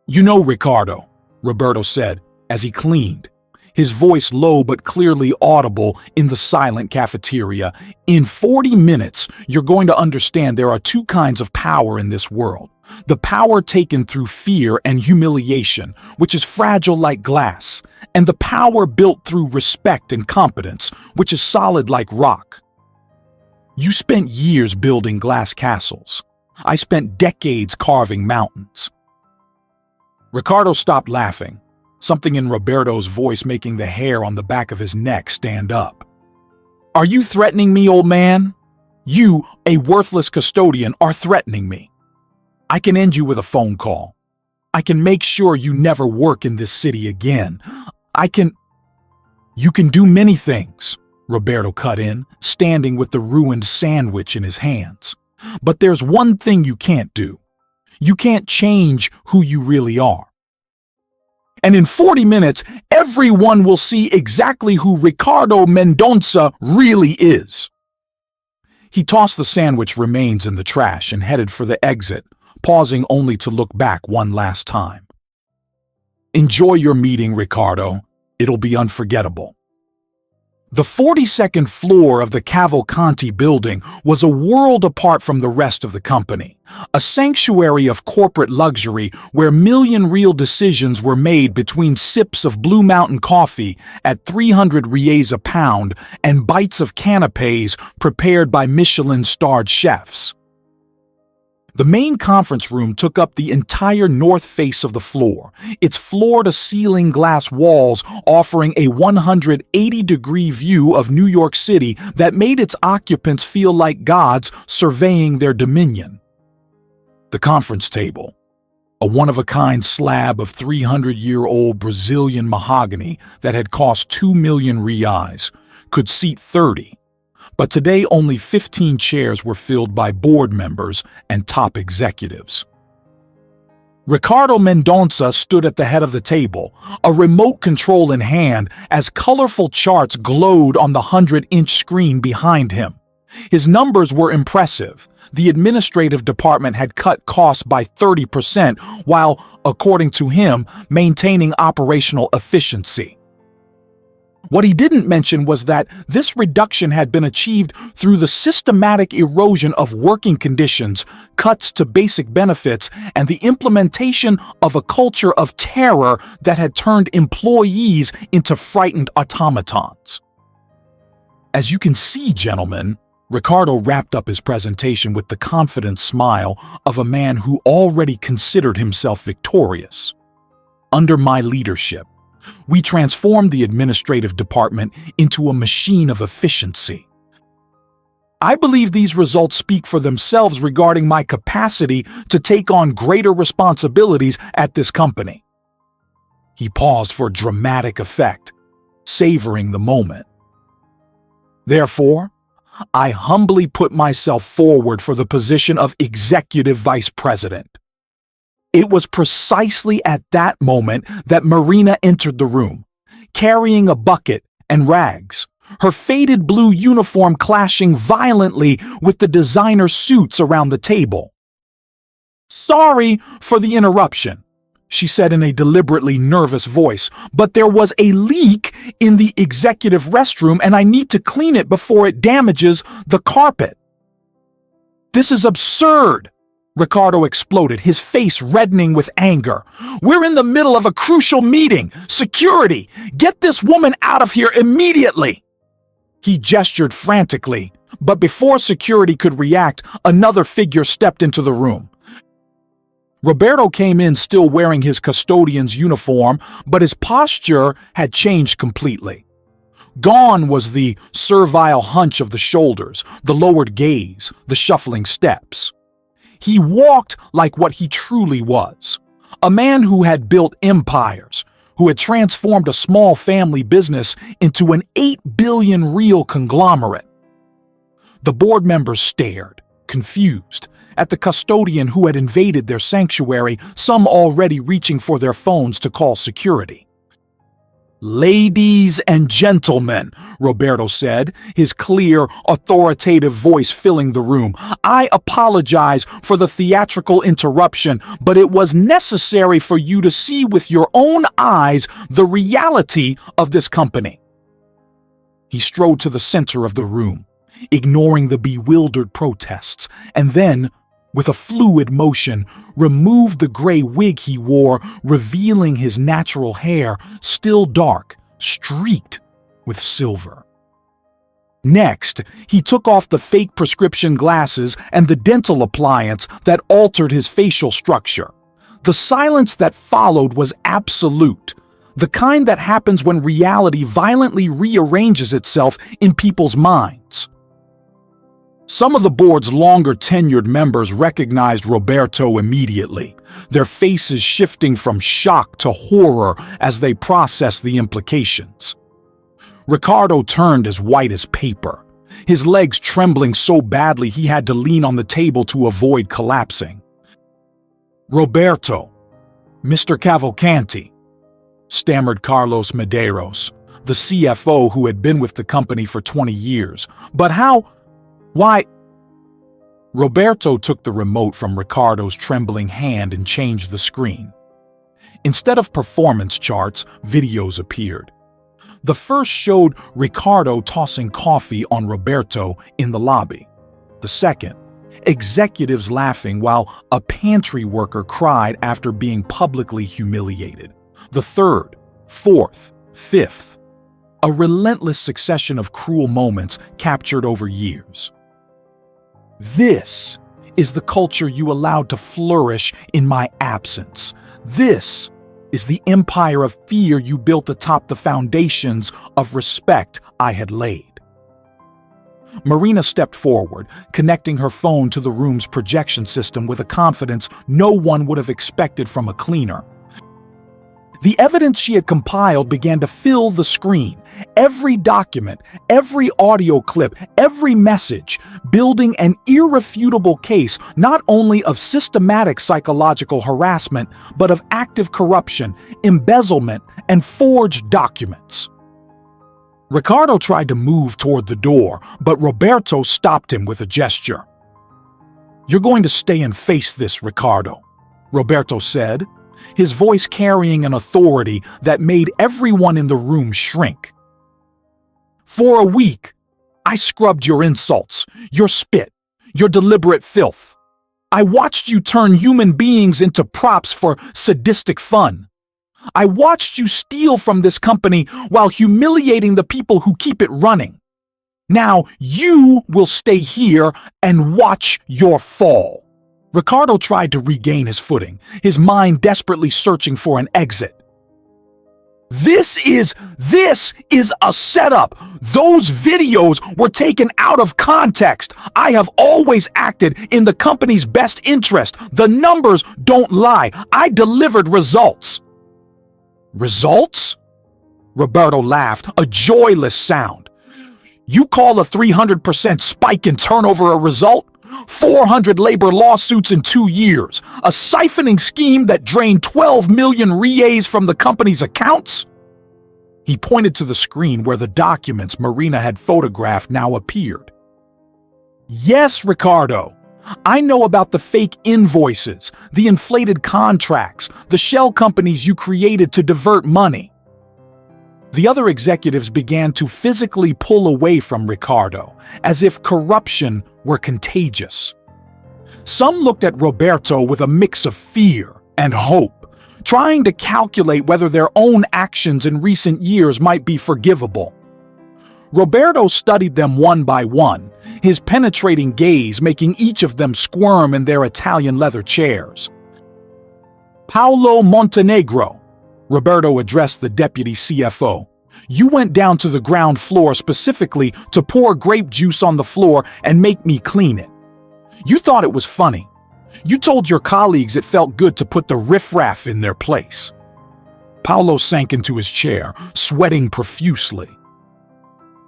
"You know, Ricardo," Roberto said as he cleaned, his voice low but clearly audible in the silent cafeteria, "in 40 minutes, you're going to understand there are two kinds of power in this world. The power taken through fear and humiliation, which is fragile like glass, and the power built through respect and competence, which is solid like rock. You spent years building glass castles. I spent decades carving mountains." Ricardo stopped laughing, something in Roberto's voice making the hair on the back of his neck stand up. "Are you threatening me, old man? You, a worthless custodian, are threatening me. I can end you with a phone call. I can make sure you never work in this city again. You can do many things," Roberto cut in, standing with the ruined sandwich in his hands. "But there's one thing you can't do. You can't change who you really are. And in 40 minutes, everyone will see exactly who Ricardo Mendonça really is." He tossed the sandwich remains in the trash and headed for the exit, pausing only to look back one last time. "Enjoy your meeting, Ricardo. It'll be unforgettable." The 42nd floor of the Cavalcanti building was a world apart from the rest of the company, a sanctuary of corporate luxury where million-real decisions were made between sips of Blue Mountain coffee at 300 reais a pound and bites of canapés prepared by Michelin-starred chefs. The main conference room took up the entire north face of the floor, its floor-to-ceiling glass walls offering a 180-degree view of New York City that made its occupants feel like gods surveying their dominion. The conference table, a one-of-a-kind slab of 300-year-old Brazilian mahogany that had cost 2 million reais, could seat 30. But today only 15 chairs were filled by board members and top executives. Ricardo Mendonça stood at the head of the table, a remote control in hand as colorful charts glowed on the 100-inch screen behind him. His numbers were impressive. The administrative department had cut costs by 30% while, according to him, maintaining operational efficiency. What he didn't mention was that this reduction had been achieved through the systematic erosion of working conditions, cuts to basic benefits, and the implementation of a culture of terror that had turned employees into frightened automatons. "As you can see, gentlemen," Ricardo wrapped up his presentation with the confident smile of a man who already considered himself victorious. "Under my leadership, we transformed the administrative department into a machine of efficiency. I believe these results speak for themselves regarding my capacity to take on greater responsibilities at this company." He paused for dramatic effect, savoring the moment. "Therefore, I humbly put myself forward for the position of Executive Vice President." It was precisely at that moment that Marina entered the room, carrying a bucket and rags, her faded blue uniform clashing violently with the designer suits around the table. "Sorry for the interruption," she said in a deliberately nervous voice, "but there was a leak in the executive restroom and I need to clean it before it damages the carpet." This is absurd! Ricardo exploded, his face reddening with anger. We're in the middle of a crucial meeting! Security! Get this woman out of here immediately! He gestured frantically, but before security could react, another figure stepped into the room. Roberto came in still wearing his custodian's uniform, but his posture had changed completely. Gone was the servile hunch of the shoulders, the lowered gaze, the shuffling steps. He walked like what he truly was, a man who had built empires, who had transformed a small family business into an 8 billion real conglomerate. The board members stared, confused, at the custodian who had invaded their sanctuary, some already reaching for their phones to call security. "Ladies and gentlemen," Roberto said, his clear, authoritative voice filling the room, "I apologize for the theatrical interruption, but it was necessary for you to see with your own eyes the reality of this company." He strode to the center of the room, ignoring the bewildered protests, and then, with a fluid motion, removed the gray wig he wore, revealing his natural hair, still dark, streaked with silver. Next, he took off the fake prescription glasses and the dental appliance that altered his facial structure. The silence that followed was absolute, the kind that happens when reality violently rearranges itself in people's minds. Some of the board's longer-tenured members recognized Roberto immediately, their faces shifting from shock to horror as they processed the implications. Ricardo turned as white as paper, his legs trembling so badly he had to lean on the table to avoid collapsing. "Roberto, Mr. Cavalcanti," stammered Carlos Medeiros, the CFO who had been with the company for 20 years. "But how? Why?" Roberto took the remote from Ricardo's trembling hand and changed the screen. Instead of performance charts, videos appeared. The first showed Ricardo tossing coffee on Roberto in the lobby. The second, executives laughing while a pantry worker cried after being publicly humiliated. The third, fourth, fifth, a relentless succession of cruel moments captured over years. "This is the culture you allowed to flourish in my absence. This is the empire of fear you built atop the foundations of respect I had laid." Marina stepped forward, connecting her phone to the room's projection system with a confidence no one would have expected from a cleaner. The evidence she had compiled began to fill the screen. Every document, every audio clip, every message, building an irrefutable case not only of systematic psychological harassment, but of active corruption, embezzlement, and forged documents. Ricardo tried to move toward the door, but Roberto stopped him with a gesture. "You're going to stay and face this, Ricardo," Roberto said, his voice carrying an authority that made everyone in the room shrink. "For a week, I scrubbed your insults, your spit, your deliberate filth. I watched you turn human beings into props for sadistic fun. I watched you steal from this company while humiliating the people who keep it running. Now you will stay here and watch your fall." Ricardo tried to regain his footing, his mind desperately searching for an exit. This is a setup. Those videos were taken out of context. I have always acted in the company's best interest. The numbers don't lie. I delivered results." "Results?" Roberto laughed, a joyless sound. "You call a 300% spike in turnover a result? 400 labor lawsuits in 2 years, a siphoning scheme that drained 12 million reais from the company's accounts?" He pointed to the screen where the documents Marina had photographed now appeared. "Yes, Ricardo. I know about the fake invoices, the inflated contracts, the shell companies you created to divert money." The other executives began to physically pull away from Ricardo, as if corruption were contagious. Some looked at Roberto with a mix of fear and hope, trying to calculate whether their own actions in recent years might be forgivable. Roberto studied them one by one, his penetrating gaze making each of them squirm in their Italian leather chairs. "Paolo Montenegro," Roberto addressed the deputy CFO, "you went down to the ground floor specifically to pour grape juice on the floor and make me clean it. You thought it was funny. You told your colleagues it felt good to put the riffraff in their place." Paolo sank into his chair, sweating profusely.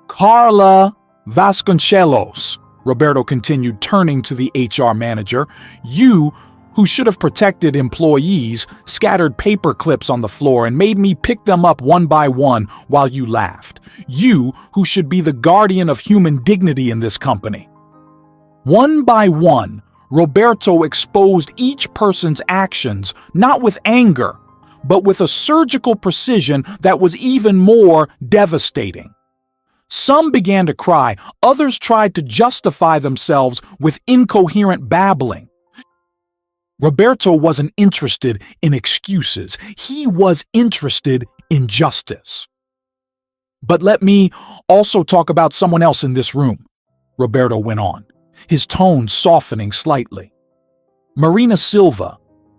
"Carla Vasconcelos," Roberto continued, turning to the HR manager, "you, who should have protected employees, scattered paper clips on the floor and made me pick them up one by one while you laughed. You, who should be the guardian of human dignity in this company." One by one, Roberto exposed each person's actions, not with anger, but with a surgical precision that was even more devastating. Some began to cry, others tried to justify themselves with incoherent babbling. Roberto wasn't interested in excuses, he was interested in justice. "But let me also talk about someone else in this room," Roberto went on, his tone softening slightly. "Marina Silva,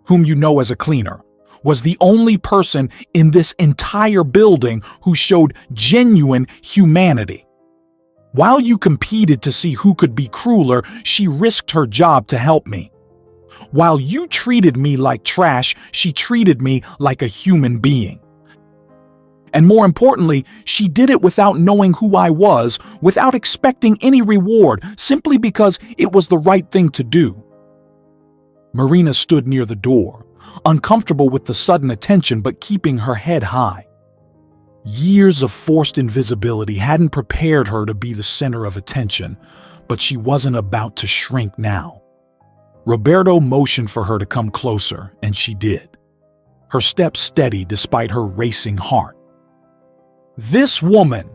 whom you know as a cleaner, was the only person in this entire building who showed genuine humanity. While you competed to see who could be crueler, she risked her job to help me. While you treated me like trash, she treated me like a human being. And more importantly, she did it without knowing who I was, without expecting any reward, simply because it was the right thing to do." Marina stood near the door, uncomfortable with the sudden attention but keeping her head high. Years of forced invisibility hadn't prepared her to be the center of attention, but she wasn't about to shrink now. Roberto motioned for her to come closer, and she did, her steps steady despite her racing heart. "This woman,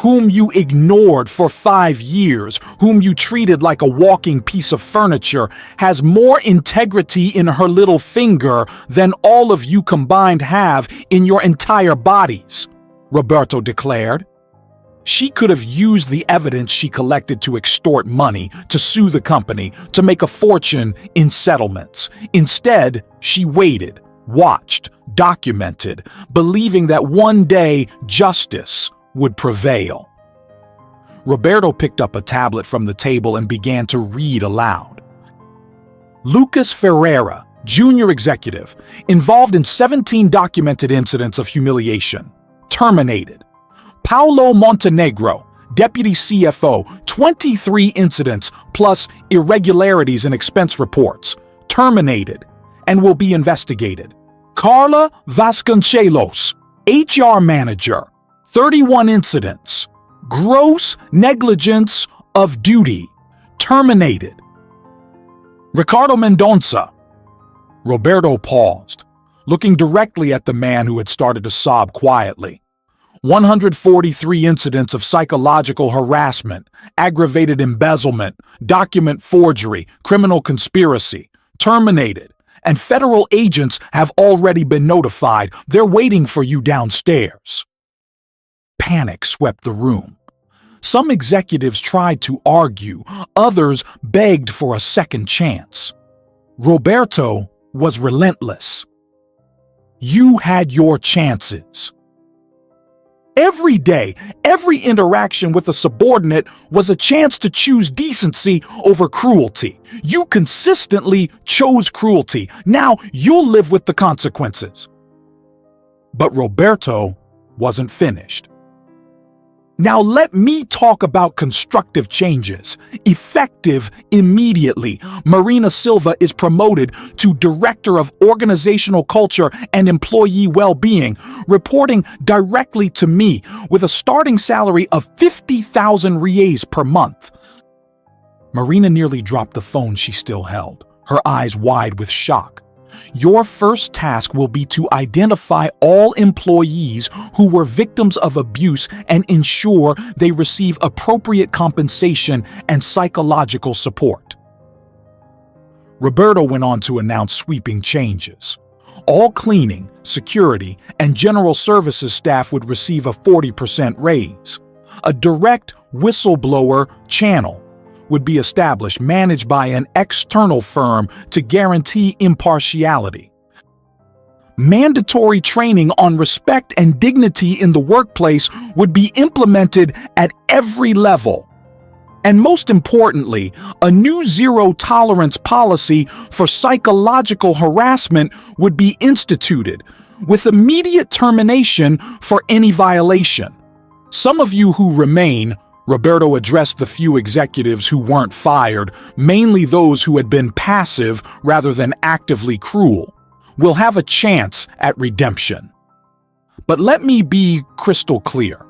whom you ignored for 5 years, whom you treated like a walking piece of furniture, has more integrity in her little finger than all of you combined have in your entire bodies," Roberto declared. She could have used the evidence she collected to extort money, to sue the company, to make a fortune in settlements. Instead, she waited, watched, documented, believing that one day justice would prevail. Roberto picked up a tablet from the table and began to read aloud. "Lucas Ferreira, junior executive, involved in 17 documented incidents of humiliation, terminated. Paolo Montenegro, deputy CFO, 23 incidents plus irregularities in expense reports, terminated and will be investigated. Carla Vasconcelos, HR manager, 31 incidents, gross negligence of duty, terminated. Ricardo Mendonça." Roberto paused, looking directly at the man who had started to sob quietly. 143 incidents of psychological harassment, aggravated embezzlement, document forgery, criminal conspiracy, terminated, and federal agents have already been notified. They're waiting for you downstairs. Panic swept the room. Some executives tried to argue, others begged for a second chance. Roberto was relentless. "You had your chances." Every day, every interaction with a subordinate was a chance to choose decency over cruelty. You consistently chose cruelty. Now you'll live with the consequences. But Roberto wasn't finished. "Now let me talk about constructive changes, effective immediately. Marina Silva is promoted to Director of Organizational Culture and Employee Well-Being, reporting directly to me with a starting salary of 50,000 reais per month." Marina nearly dropped the phone she still held, her eyes wide with shock. "Your first task will be to identify all employees who were victims of abuse and ensure they receive appropriate compensation and psychological support." Roberto went on to announce sweeping changes. All cleaning, security, and general services staff would receive a 40% raise. A direct whistleblower channel would be established, managed by an external firm to guarantee impartiality. Mandatory training on respect and dignity in the workplace would be implemented at every level. And most importantly, a new zero-tolerance policy for psychological harassment would be instituted, with immediate termination for any violation. Some of you who remain, Roberto addressed the few executives who weren't fired, mainly those who had been passive rather than actively cruel, will have a chance at redemption. But let me be crystal clear.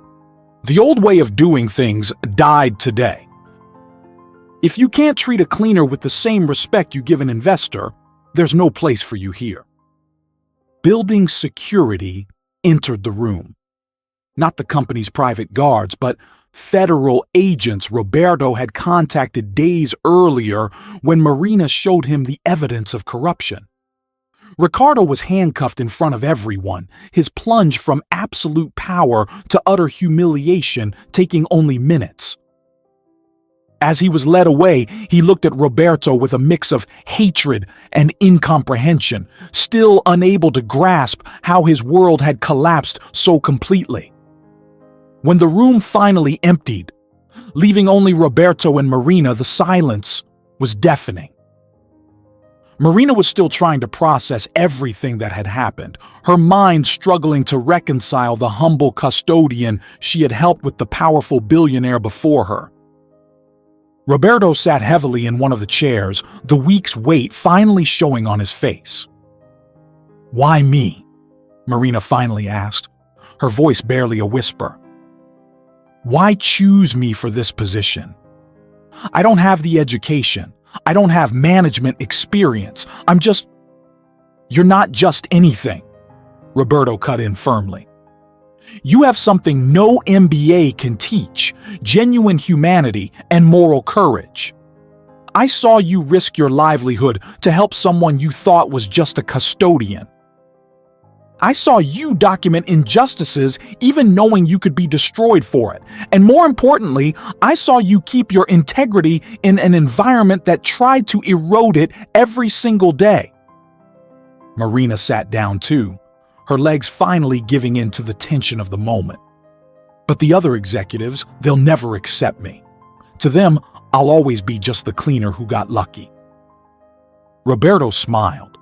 The old way of doing things died today. If you can't treat a cleaner with the same respect you give an investor, there's no place for you here. Building security entered the room. Not the company's private guards, but federal agents Roberto had contacted days earlier when Marina showed him the evidence of corruption. Ricardo was handcuffed in front of everyone, his plunge from absolute power to utter humiliation taking only minutes. As he was led away, he looked at Roberto with a mix of hatred and incomprehension, still unable to grasp how his world had collapsed so completely. When the room finally emptied, leaving only Roberto and Marina, the silence was deafening. Marina was still trying to process everything that had happened, her mind struggling to reconcile the humble custodian she had helped with the powerful billionaire before her. Roberto sat heavily in one of the chairs, the week's weight finally showing on his face. "Why me?" Marina finally asked, her voice barely a whisper. "Why choose me for this position? I don't have the education. I don't have management experience. I'm just—" "You're not just anything," Roberto cut in firmly. "You have something no MBA can teach: genuine humanity and moral courage. I saw you risk your livelihood to help someone you thought was just a custodian. I saw you document injustices even knowing you could be destroyed for it. And more importantly, I saw you keep your integrity in an environment that tried to erode it every single day." Marina sat down too, her legs finally giving in to the tension of the moment. "But the other executives, they'll never accept me. To them, I'll always be just the cleaner who got lucky." Roberto smiled,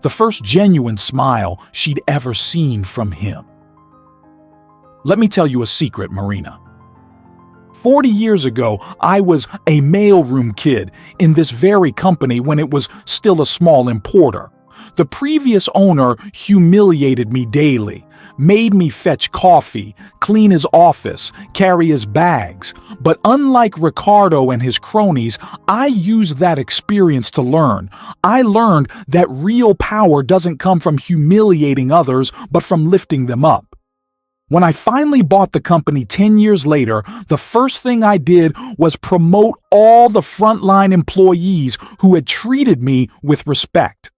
the first genuine smile she'd ever seen from him. "Let me tell you a secret, Marina. 40 years ago, I was a mailroom kid in this very company when it was still a small importer. The previous owner humiliated me daily, made me fetch coffee, clean his office, carry his bags. But unlike Ricardo and his cronies, I used that experience to learn. I learned that real power doesn't come from humiliating others, but from lifting them up. When I finally bought the company 10 years later, the first thing I did was promote all the frontline employees who had treated me with respect.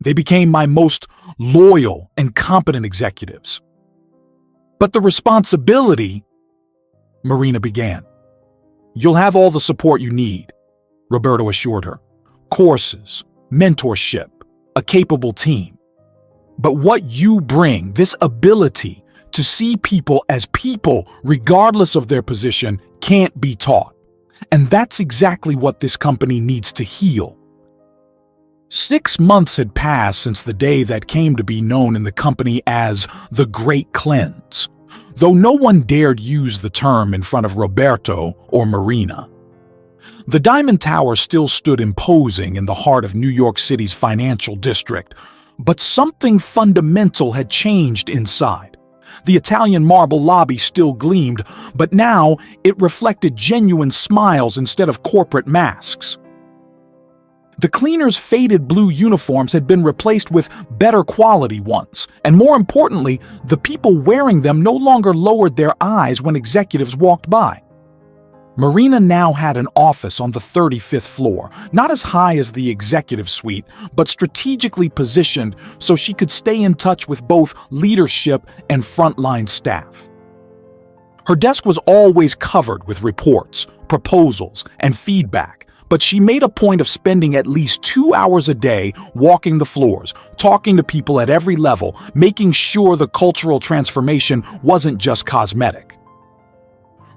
They became my most loyal and competent executives. But the responsibility," Marina began. "You'll have all the support you need," Roberto assured her. "Courses, mentorship, a capable team. But what you bring, this ability to see people as people regardless of their position, can't be taught. And that's exactly what this company needs to heal." 6 months had passed since the day that came to be known in the company as the Great Cleanse, though no one dared use the term in front of Roberto or Marina. The Diamond Tower still stood imposing in the heart of New York City's financial district, but something fundamental had changed inside. The Italian marble lobby still gleamed, but now it reflected genuine smiles instead of corporate masks. The cleaners' faded blue uniforms had been replaced with better quality ones, and more importantly, the people wearing them no longer lowered their eyes when executives walked by. Marina now had an office on the 35th floor, not as high as the executive suite, but strategically positioned so she could stay in touch with both leadership and frontline staff. Her desk was always covered with reports, proposals, and feedback, but she made a point of spending at least 2 hours a day walking the floors, talking to people at every level, making sure the cultural transformation wasn't just cosmetic.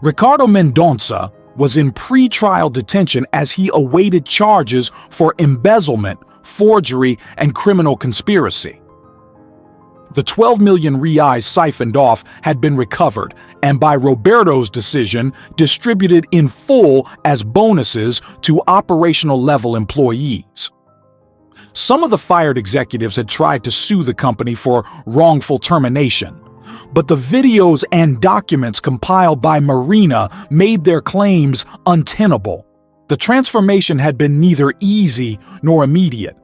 Ricardo Mendonça was in pre-trial detention as he awaited charges for embezzlement, forgery, and criminal conspiracy. The 12 million reais siphoned off had been recovered and, by Roberto's decision, distributed in full as bonuses to operational-level employees. Some of the fired executives had tried to sue the company for wrongful termination, but the videos and documents compiled by Marina made their claims untenable. The transformation had been neither easy nor immediate.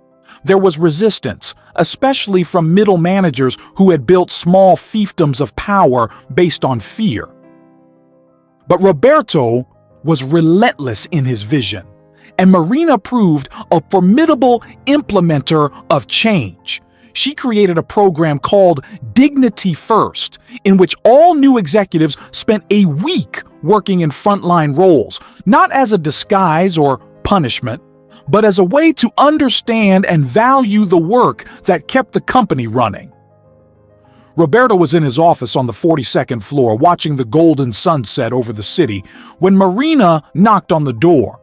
There was resistance, especially from middle managers who had built small fiefdoms of power based on fear. But Roberto was relentless in his vision, and Marina proved a formidable implementer of change. She created a program called Dignity First, in which all new executives spent a week working in frontline roles, not as a disguise or punishment, but as a way to understand and value the work that kept the company running. Roberto was in his office on the 42nd floor watching the golden sunset over the city when Marina knocked on the door.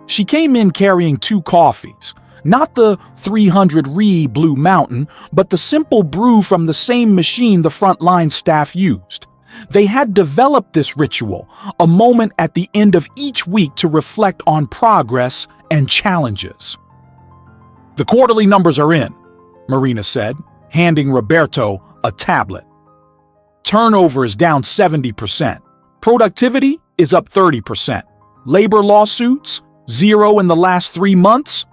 She came in carrying 2 coffees. Not the 300 Blue Mountain, but the simple brew from the same machine the frontline staff used. They had developed this ritual, a moment at the end of each week to reflect on progress and challenges. "The quarterly numbers are in," Marina said, handing Roberto a tablet. "Turnover is down 70%. Productivity is up 30%. Labor lawsuits, 0 in the last 3 months.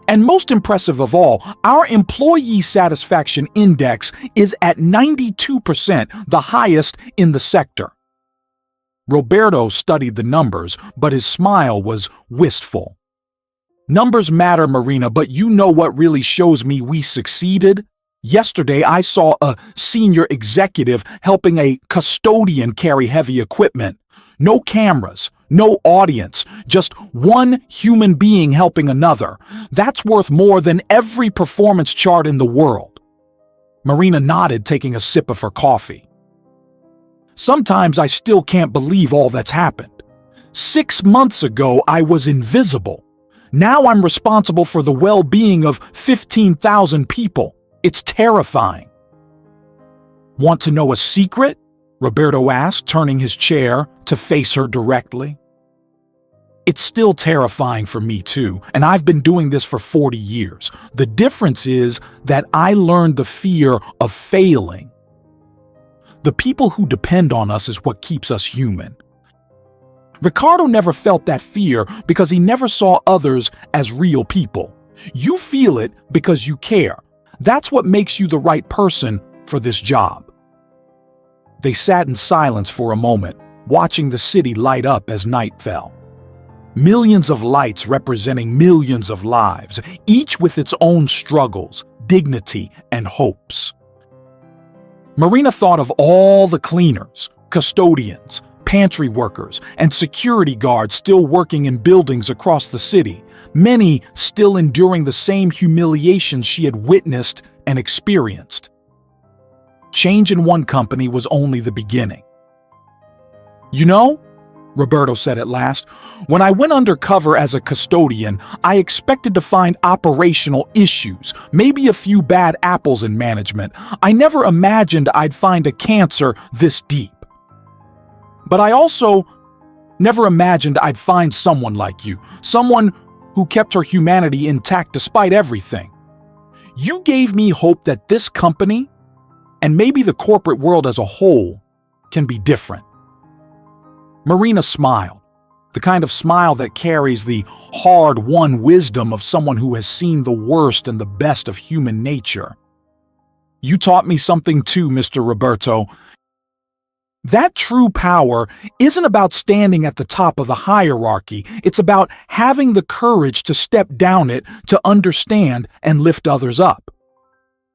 And most impressive of all, our employee satisfaction index is at 92%, the highest in the sector." Roberto studied the numbers, but his smile was wistful. "Numbers matter, Marina, but you know what really shows me we succeeded? Yesterday, I saw a senior executive helping a custodian carry heavy equipment. No cameras, no audience, just one human being helping another. That's worth more than every performance chart in the world." Marina nodded, taking a sip of her coffee. "Sometimes I still can't believe all that's happened. 6 months ago, I was invisible. Now I'm responsible for the well-being of 15,000 people. It's terrifying." "Want to know a secret?" Roberto asked, turning his chair to face her directly. "It's still terrifying for me too, and I've been doing this for 40 years. The difference is that I learned the fear of failing. The people who depend on us is what keeps us human." Ricardo never felt that fear because he never saw others as real people. You feel it because you care. That's what makes you the right person for this job. They sat in silence for a moment, watching the city light up as night fell. Millions of lights representing millions of lives, each with its own struggles, dignity, and hopes. Marina thought of all the cleaners, custodians, pantry workers, and security guards still working in buildings across the city, many still enduring the same humiliations she had witnessed and experienced. Change in one company was only the beginning. "You know," Roberto said at last, "when I went undercover as a custodian, I expected to find operational issues, maybe a few bad apples in management. I never imagined I'd find a cancer this deep. But I also never imagined I'd find someone like you, someone who kept her humanity intact despite everything. You gave me hope that this company, and maybe the corporate world as a whole, can be different." Marina smiled, the kind of smile that carries the hard-won wisdom of someone who has seen the worst and the best of human nature. "You taught me something too, Mr. Roberto. That true power isn't about standing at the top of the hierarchy. It's about having the courage to step down it to understand and lift others up.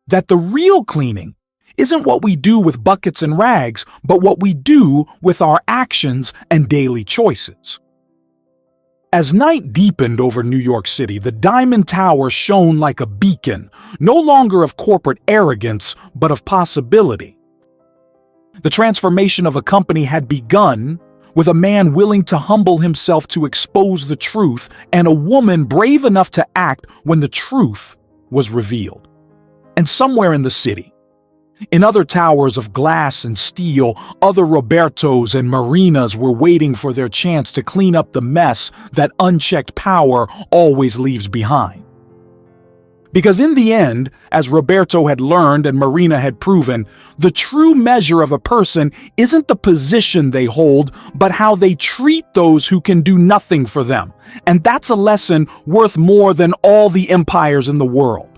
That the real cleaning isn't what we do with buckets and rags, but what we do with our actions and daily choices. As night deepened over New York City, the Diamond Tower shone like a beacon, no longer of corporate arrogance, but of possibility. The transformation of a company had begun with a man willing to humble himself to expose the truth and a woman brave enough to act when the truth was revealed. And somewhere in the city, in other towers of glass and steel, other Robertos and Marinas were waiting for their chance to clean up the mess that unchecked power always leaves behind. Because in the end, as Roberto had learned and Marina had proven, the true measure of a person isn't the position they hold, but how they treat those who can do nothing for them. And that's a lesson worth more than all the empires in the world.